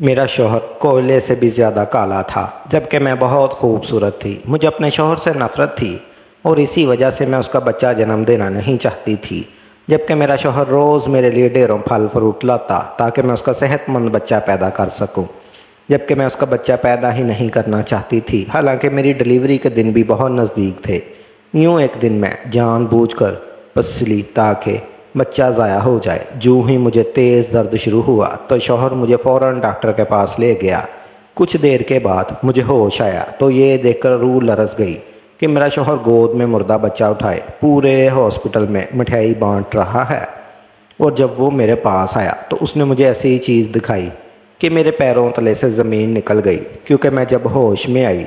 میرا شوہر کوئلے سے بھی زیادہ کالا تھا، جبکہ میں بہت خوبصورت تھی۔ مجھے اپنے شوہر سے نفرت تھی اور اسی وجہ سے میں اس کا بچہ جنم دینا نہیں چاہتی تھی، جبکہ میرا شوہر روز میرے لیے ڈھیروں پھل فروٹ لاتا تاکہ میں اس کا صحت مند بچہ پیدا کر سکوں، جبکہ میں اس کا بچہ پیدا ہی نہیں کرنا چاہتی تھی، حالانکہ میری ڈلیوری کے دن بھی بہت نزدیک تھے۔ یوں ایک دن میں جان بوجھ کر پسلی تاکہ بچہ ضائع ہو جائے۔ جو ہی مجھے تیز درد شروع ہوا تو شوہر مجھے فوراً ڈاکٹر کے پاس لے گیا۔ کچھ دیر کے بعد مجھے ہوش آیا تو یہ دیکھ کر روح لرز گئی کہ میرا شوہر گود میں مردہ بچہ اٹھائے پورے ہاسپٹل میں مٹھائی بانٹ رہا ہے، اور جب وہ میرے پاس آیا تو اس نے مجھے ایسی چیز دکھائی کہ میرے پیروں تلے سے زمین نکل گئی، کیونکہ میں جب ہوش میں آئی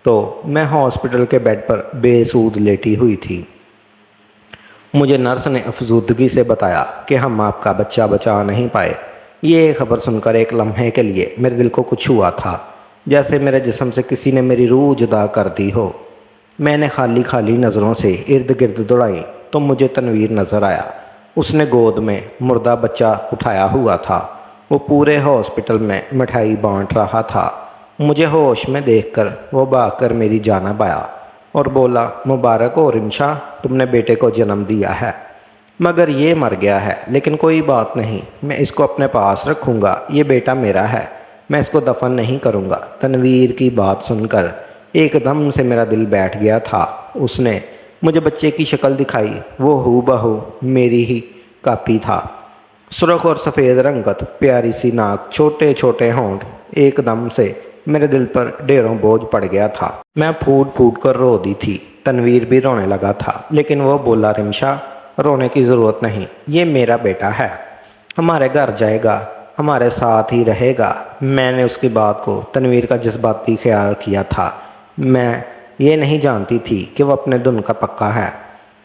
تو میں ہاسپٹل کے بیڈ پر بے سود لیٹی ہوئی تھی۔ مجھے نرس نے افسردگی سے بتایا کہ ہم آپ کا بچہ بچا نہیں پائے۔ یہ خبر سن کر ایک لمحے کے لیے میرے دل کو کچھ ہوا تھا، جیسے میرے جسم سے کسی نے میری روح جدا کر دی ہو۔ میں نے خالی نظروں سے ارد گرد دوڑائی تو مجھے تنویر نظر آیا۔ اس نے گود میں مردہ بچہ اٹھایا ہوا تھا، وہ پورے ہاسپٹل میں مٹھائی بانٹ رہا تھا۔ مجھے ہوش میں دیکھ کر وہ بھاگ کر میری جانب آیا اور بولا، مبارک ہو رمشا، تم نے بیٹے کو جنم دیا ہے، مگر یہ مر گیا ہے، لیکن کوئی بات نہیں، میں اس کو اپنے پاس رکھوں گا، یہ بیٹا میرا ہے، میں اس کو دفن نہیں کروں گا۔ تنویر کی بات سن کر ایک دم سے میرا دل بیٹھ گیا تھا۔ اس نے مجھے بچے کی شکل دکھائی، وہ ہو بہو میری ہی کاپی تھا۔ سرخ اور سفید رنگت، پیاری سی ناک، چھوٹے چھوٹے ہونٹ، ایک دم سے میرے دل پر ڈھیروں بوجھ پڑ گیا تھا۔ میں پھوٹ پھوٹ کر رو دی تھی۔ تنویر بھی رونے لگا تھا، لیکن وہ بولا، رمشا رونے کی ضرورت نہیں، یہ میرا بیٹا ہے، ہمارے گھر جائے گا، ہمارے ساتھ ہی رہے گا۔ میں نے اس کی بات کو تنویر کا جذباتی خیال کیا تھا۔ میں یہ نہیں جانتی تھی کہ وہ اپنے دن کا پکا ہے،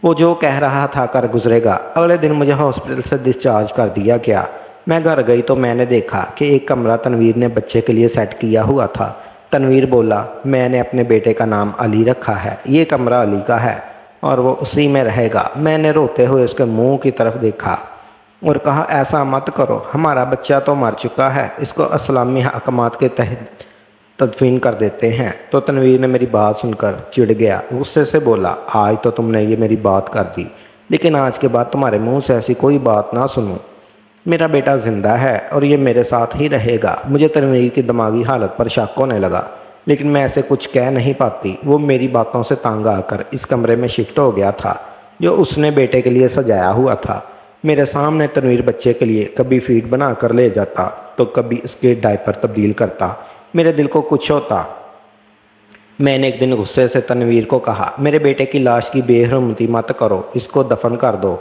وہ جو کہہ رہا تھا کر گزرے گا۔ اگلے دن مجھے ہاسپٹل سے ڈسچارج کر دیا گیا۔ میں گھر گئی تو میں نے دیکھا کہ ایک کمرہ تنویر نے بچے کے لیے سیٹ کیا ہوا تھا۔ تنویر بولا، میں نے اپنے بیٹے کا نام علی رکھا ہے، یہ کمرہ علی کا ہے اور وہ اسی میں رہے گا۔ میں نے روتے ہوئے اس کے منہ کی طرف دیکھا اور کہا، ایسا مت کرو، ہمارا بچہ تو مر چکا ہے، اس کو اسلامی احکامات کے تحت تدفین کر دیتے ہیں۔ تو تنویر نے میری بات سن کر چڑ گیا، غصے سے بولا، آج تو تم نے یہ میری بات کر دی، لیکن آج کے بعد تمہارے منہ سے ایسی کوئی بات نہ سنوں۔ میرا بیٹا زندہ ہے اور یہ میرے ساتھ ہی رہے گا۔ مجھے تنویر کی دماغی حالت پر شک ہونے لگا، لیکن میں ایسے کچھ کہہ نہیں پاتی۔ وہ میری باتوں سے تنگ آ کر اس کمرے میں شفٹ ہو گیا تھا جو اس نے بیٹے کے لیے سجایا ہوا تھا۔ میرے سامنے تنویر بچے کے لیے کبھی فیڈ بنا کر لے جاتا تو کبھی اس کے ڈائپر تبدیل کرتا۔ میرے دل کو کچھ ہوتا۔ میں نے ایک دن غصے سے تنویر کو کہا، میرے بیٹے کی لاش کی بے حرمتی مت کرو، اس کو دفن کر دو۔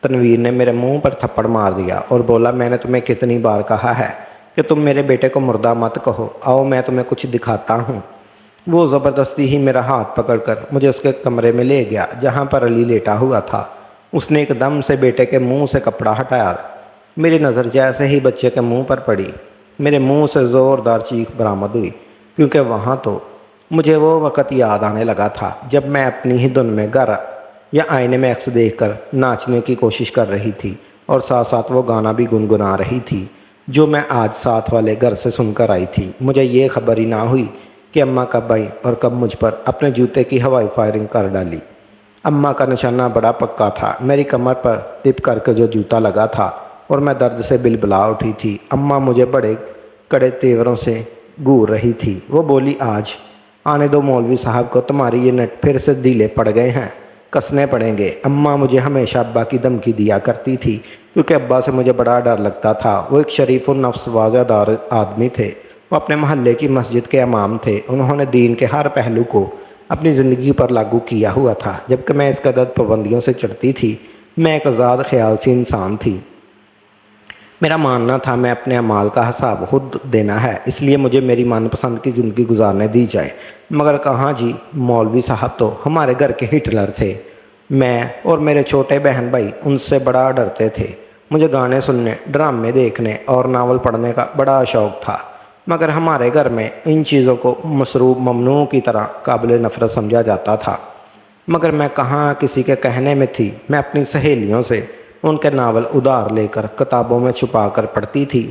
تنویر نے میرے منہ پر تھپڑ مار دیا اور بولا، میں نے تمہیں کتنی بار کہا ہے کہ تم میرے بیٹے کو مردہ مت کہو، آؤ میں تمہیں کچھ دکھاتا ہوں۔ وہ زبردستی ہی میرا ہاتھ پکڑ کر مجھے اس کے کمرے میں لے گیا جہاں پر علی لیٹا ہوا تھا۔ اس نے ایک دم سے بیٹے کے منہ سے کپڑا ہٹایا۔ میری نظر جیسے ہی بچے کے منہ پر پڑی، میرے منہ سے زوردار چیخ برآمد ہوئی، کیونکہ وہاں تو مجھے وہ وقت یاد آنے لگا تھا جب میں اپنی ہی دھن میں گھر یا آئینے میں عکس دیکھ کر ناچنے کی کوشش کر رہی تھی، اور ساتھ ساتھ وہ گانا بھی گنگنا رہی تھی جو میں آج ساتھ والے گھر سے سن کر آئی تھی۔ مجھے یہ خبر ہی نہ ہوئی کہ اماں کب آئی اور کب مجھ پر اپنے جوتے کی ہوائی فائرنگ کر ڈالی۔ اماں کا نشانہ بڑا پکا تھا، میری کمر پر ٹپ کر کے جو جوتا لگا تھا، اور میں درد سے بلبلا اٹھی تھی۔ اماں مجھے بڑے کڑے تیوروں سے گور رہی تھی۔ وہ بولی، آج آنے دو مولوی صاحب کو، تمہاری یہ نٹ پھر سے ڈھیلے پڑ گئے ہیں، کسنے پڑیں گے۔ اماں مجھے ہمیشہ ابا کی دھمکی دیا کرتی تھی، کیونکہ ابا سے مجھے بڑا ڈر لگتا تھا۔ وہ ایک شریف النفس واضح دار آدمی تھے، وہ اپنے محلے کی مسجد کے امام تھے۔ انہوں نے دین کے ہر پہلو کو اپنی زندگی پر لاگو کیا ہوا تھا، جبکہ میں اس قدر پابندیوں سے چڑھتی تھی۔ میں ایک آزاد خیال سی انسان تھی۔ میرا ماننا تھا میں اپنے اعمال کا حساب خود دینا ہے، اس لیے مجھے میری من پسند کی زندگی گزارنے دی جائے۔ مگر کہاں جی، مولوی صاحب تو ہمارے گھر کے ہٹلر تھے۔ میں اور میرے چھوٹے بہن بھائی ان سے بڑا ڈرتے تھے۔ مجھے گانے سننے، ڈرامے دیکھنے اور ناول پڑھنے کا بڑا شوق تھا، مگر ہمارے گھر میں ان چیزوں کو مشروب ممنوع کی طرح قابل نفرت سمجھا جاتا تھا۔ مگر میں کہاں کسی کے کہنے میں تھی، میں اپنی سہیلیوں سے ان کے ناول ادھار لے کر کتابوں میں چھپا کر پڑھتی تھی۔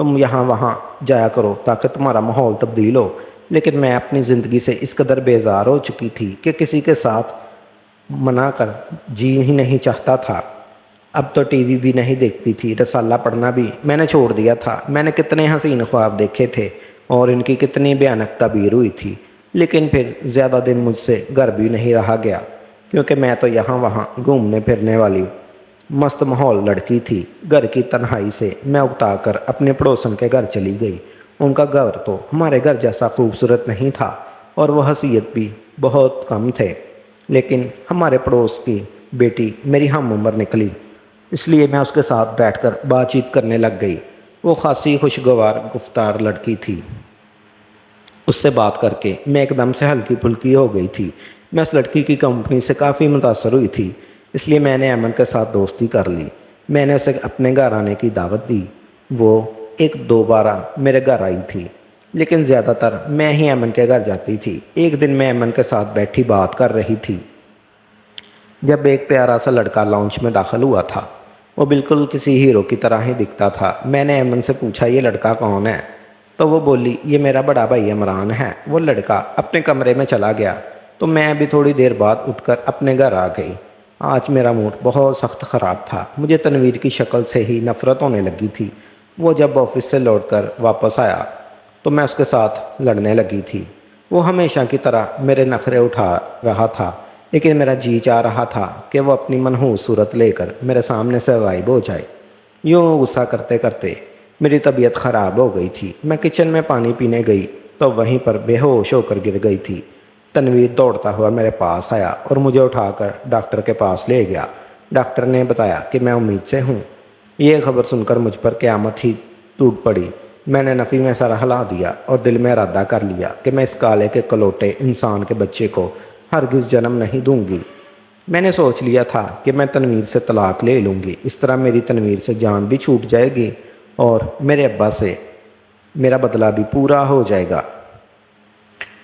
تم یہاں وہاں جایا کرو تاکہ تمہارا ماحول تبدیل ہو، لیکن میں اپنی زندگی سے اس قدر بیزار ہو چکی تھی کہ کسی کے ساتھ منا کر جی ہی نہیں چاہتا تھا۔ اب تو ٹی وی بھی نہیں دیکھتی تھی، رسالہ پڑھنا بھی میں نے چھوڑ دیا تھا۔ میں نے کتنے حسین خواب دیکھے تھے اور ان کی کتنی بھیانک تعبیر ہوئی تھی، لیکن پھر زیادہ دن مجھ سے گھر بھی نہیں رہا گیا، کیونکہ میں تو یہاں وہاں گھومنے پھرنے والی مست ماحول لڑکی تھی۔ گھر کی تنہائی سے میں اکتا کر اپنے پڑوسن کے گھر چلی گئی۔ ان کا گھر تو ہمارے گھر جیسا خوبصورت نہیں تھا اور وہ حیثیت بھی بہت کم تھے، لیکن ہمارے پڑوس کی بیٹی میری ہم عمر نکلی، اس لیے میں اس کے ساتھ بیٹھ کر بات چیت کرنے لگ گئی۔ وہ خاصی خوشگوار گفتار لڑکی تھی۔ اس سے بات کر کے میں ایک دم سے ہلکی پھلکی ہو گئی تھی۔ میں اس لڑکی کی کمپنی سے کافی متاثر ہوئی تھی، اس لیے میں نے ایمن کے ساتھ دوستی کر لی۔ میں نے اسے اپنے گھر آنے کی دعوت دی۔ وہ ایک دو بارہ میرے گھر آئی تھی، لیکن زیادہ تر میں ہی ایمن کے گھر جاتی تھی۔ ایک دن میں ایمن کے ساتھ بیٹھی بات کر رہی تھی جب ایک پیارا سا لڑکا لاؤنج میں داخل ہوا تھا۔ وہ بالکل کسی ہیرو کی طرح ہی دکھتا تھا۔ میں نے ایمن سے پوچھا یہ لڑکا کون ہے؟ تو وہ بولی یہ میرا بڑا بھائی عمران ہے۔ وہ لڑکا اپنے کمرے میں چلا گیا تو میں بھی تھوڑی دیر بعد اٹھ کر اپنے گھر آ گئی۔ آج میرا موڈ بہت سخت خراب تھا۔ مجھے تنویر کی شکل سے ہی نفرت ہونے لگی تھی۔ وہ جب آفس سے لوٹ کر واپس آیا تو میں اس کے ساتھ لڑنے لگی تھی۔ وہ ہمیشہ کی طرح میرے نخرے اٹھا رہا تھا، لیکن میرا جی چاہ رہا تھا کہ وہ اپنی منحوس صورت لے کر میرے سامنے سے غائب ہو جائے۔ یوں غصہ کرتے کرتے میری طبیعت خراب ہو گئی تھی۔ میں کچن میں پانی پینے گئی تو وہیں پر بے ہوش ہو کر گر گئی تھی۔ تنویر دوڑتا ہوا میرے پاس آیا اور مجھے اٹھا کر ڈاکٹر کے پاس لے گیا۔ ڈاکٹر نے بتایا کہ میں امید سے ہوں۔ یہ خبر سن کر مجھ پر قیامت ہی ٹوٹ پڑی۔ میں نے نفی میں سر ہلا دیا اور دل میں ارادہ کر لیا کہ میں اس کالے کے کلوٹے انسان کے بچے کو ہرگز جنم نہیں دوں گی۔ میں نے سوچ لیا تھا کہ میں تنویر سے طلاق لے لوں گی، اس طرح میری تنویر سے جان بھی چھوٹ جائے گی اور میرے ابا سے میرا بدلہ بھی پورا ہو جائے گا۔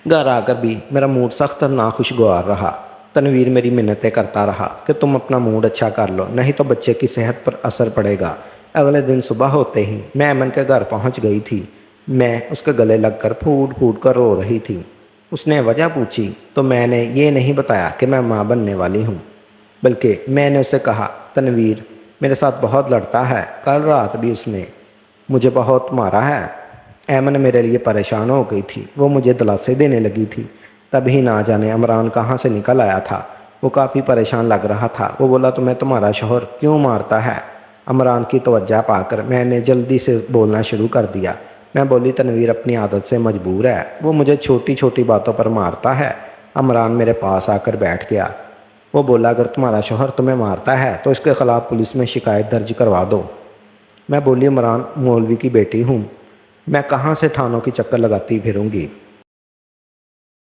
گھر آ کر بھی میرا موڈ سخت ناخوشگوار رہا۔ تنویر میری منتیں کرتا رہا کہ تم اپنا موڈ اچھا کر لو، نہیں تو بچے کی صحت پر اثر پڑے گا۔ اگلے دن صبح ہوتے ہی میں ایمن کے گھر پہنچ گئی تھی۔ میں اس کے گلے لگ کر پھوٹ پھوٹ کر رو رہی تھی۔ اس نے وجہ پوچھی تو میں نے یہ نہیں بتایا کہ میں ماں بننے والی ہوں، بلکہ میں نے اسے کہا تنویر میرے ساتھ بہت لڑتا ہے، کل رات بھی اس نے مجھے بہت مارا ہے۔ ایمن میرے لیے پریشان ہو گئی تھی۔ وہ مجھے دلاسے دینے لگی تھی۔ تبھی نہ جانے عمران کہاں سے نکل آیا تھا۔ وہ کافی پریشان لگ رہا تھا۔ وہ بولا تمہیں تمہارا شوہر کیوں مارتا ہے؟ عمران کی توجہ پا کر میں نے جلدی سے بولنا شروع کر دیا۔ میں بولی تنویر اپنی عادت سے مجبور ہے، وہ مجھے چھوٹی چھوٹی باتوں پر مارتا ہے۔ عمران میرے پاس آ کر بیٹھ گیا۔ وہ بولا اگر تمہارا شوہر تمہیں مارتا ہے تو اس کے خلاف پولیس میں شکایت درج کروا دو۔ میں بولی عمران مولوی کی بیٹی ہوں، میں کہاں سے تھانوں کی چکر لگاتی پھروں گی؟